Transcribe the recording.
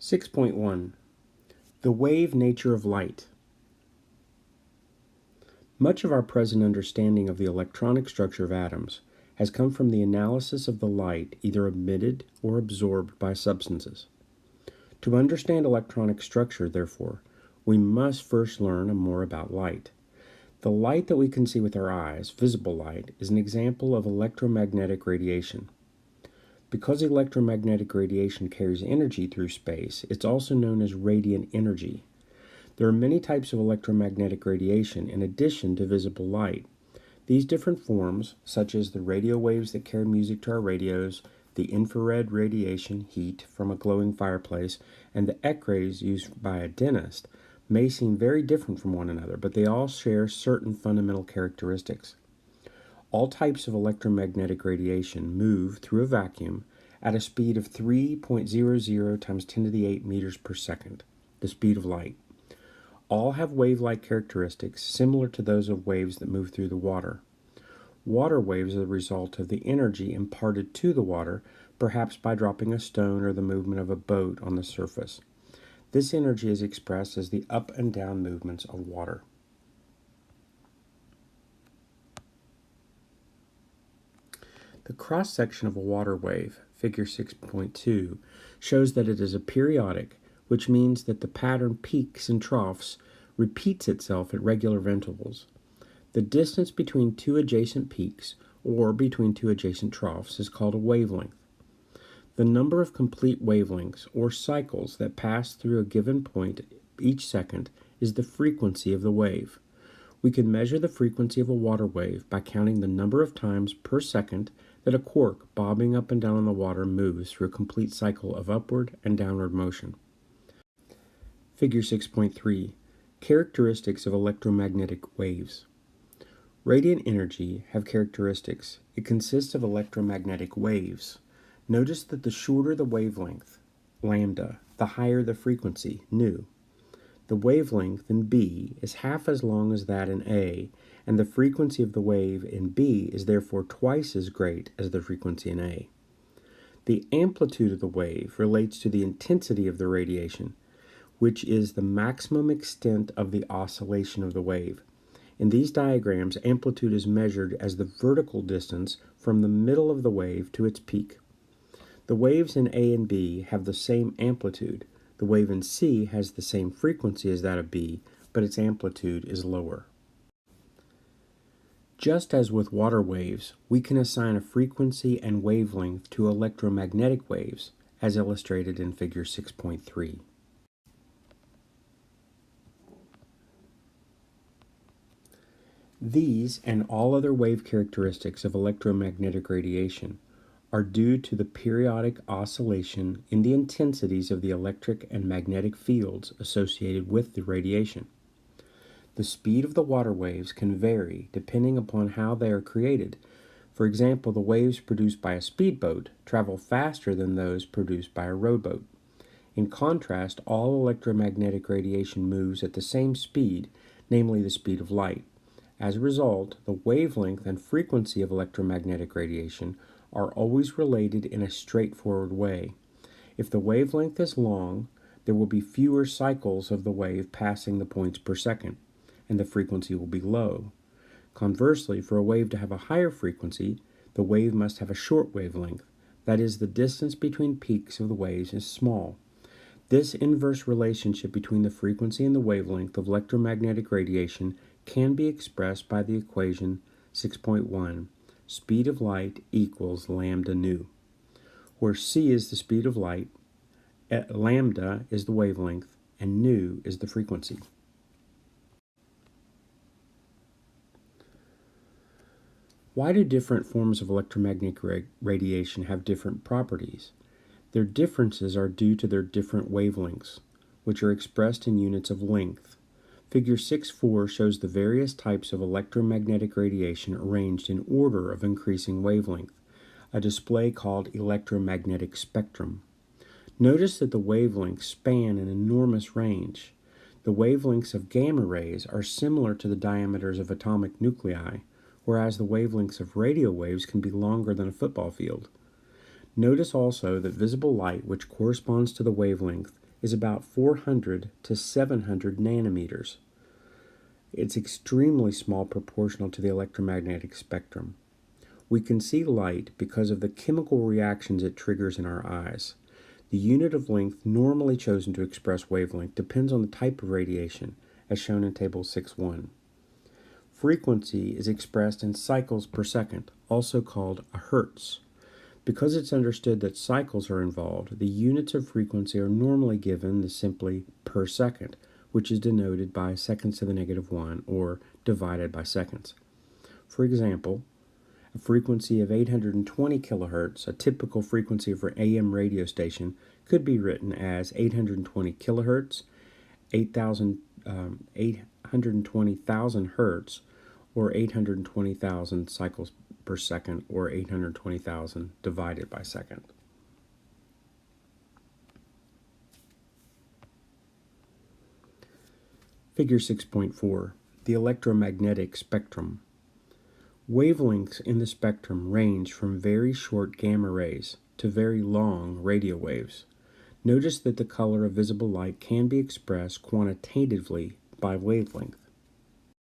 6.1 The wave nature of light. Much of our present understanding of the electronic structure of atoms has come from the analysis of the light either emitted or absorbed by substances. To understand electronic structure, therefore, we must first learn more about light. The light that we can see with our eyes, visible light, is an example of electromagnetic radiation. Because electromagnetic radiation carries energy through space, it's also known as radiant energy. There are many types of electromagnetic radiation in addition to visible light. These different forms, such as the radio waves that carry music to our radios, the infrared radiation, heat from a glowing fireplace, and the X-rays used by a dentist, may seem very different from one another, but they all share certain fundamental characteristics. All types of electromagnetic radiation move through a vacuum at a speed of 3.00 times 10 to the 8 meters per second, the speed of light. All have wave-like characteristics similar to those of waves that move through the water. Water waves are the result of the energy imparted to the water, perhaps by dropping a stone or the movement of a boat on the surface. This energy is expressed as the up and down movements of water. The cross-section of a water wave, figure 6.2, shows that it is a periodic, which means that the pattern peaks and troughs repeats itself at regular intervals. The distance between two adjacent peaks, or between two adjacent troughs, is called a wavelength. The number of complete wavelengths, or cycles, that pass through a given point each second is the frequency of the wave. We can measure the frequency of a water wave by counting the number of times per second that a cork bobbing up and down in the water moves through a complete cycle of upward and downward motion. Figure 6.3 Characteristics of electromagnetic waves. Radiant energy have characteristics. It consists of electromagnetic waves. Notice that the shorter the wavelength, lambda, the higher the frequency, nu. The wavelength in B is half as long as that in A, and the frequency of the wave in B is therefore twice as great as the frequency in A. The amplitude of the wave relates to the intensity of the radiation, which is the maximum extent of the oscillation of the wave. In these diagrams, amplitude is measured as the vertical distance from the middle of the wave to its peak. The waves in A and B have the same amplitude. The wave in C has the same frequency as that of B, but its amplitude is lower. Just as with water waves, we can assign a frequency and wavelength to electromagnetic waves, as illustrated in figure 6.3. These and all other wave characteristics of electromagnetic radiation are due to the periodic oscillation in the intensities of the electric and magnetic fields associated with the radiation. The speed of the water waves can vary depending upon how they are created. For example, the waves produced by a speedboat travel faster than those produced by a rowboat. In contrast, all electromagnetic radiation moves at the same speed, namely the speed of light. As a result, the wavelength and frequency of electromagnetic radiation are always related in a straightforward way. If the wavelength is long, there will be fewer cycles of the wave passing the points per second, and the frequency will be low. Conversely, for a wave to have a higher frequency, the wave must have a short wavelength. That is, the distance between peaks of the waves is small. This inverse relationship between the frequency and the wavelength of electromagnetic radiation can be expressed by the equation 6.1, speed of light equals lambda nu, where c is the speed of light, lambda is the wavelength, and nu is the frequency. Why do different forms of electromagnetic radiation have different properties? Their differences are due to their different wavelengths, which are expressed in units of length. Figure 6.4 shows the various types of electromagnetic radiation arranged in order of increasing wavelength, a display called electromagnetic spectrum. Notice that the wavelengths span an enormous range. The wavelengths of gamma rays are similar to the diameters of atomic nuclei, whereas the wavelengths of radio waves can be longer than a football field. Notice also that visible light, which corresponds to the wavelength, is about 400 to 700 nanometers. It's extremely small proportional to the electromagnetic spectrum. We can see light because of the chemical reactions it triggers in our eyes. The unit of length normally chosen to express wavelength depends on the type of radiation, as shown in Table 6.1. Frequency is expressed in cycles per second, also called a hertz. Because it's understood that cycles are involved, the units of frequency are normally given as simply per second, which is denoted by seconds to the negative 1 or divided by seconds. For example, a frequency of 820 kilohertz, a typical frequency for an AM radio station, could be written as 820 kilohertz, 820,000 hertz, or 820,000 cycles per second, or 820,000 divided by second. Figure 6.4, the electromagnetic spectrum. Wavelengths in the spectrum range from very short gamma rays to very long radio waves. Notice that the color of visible light can be expressed quantitatively by wavelength.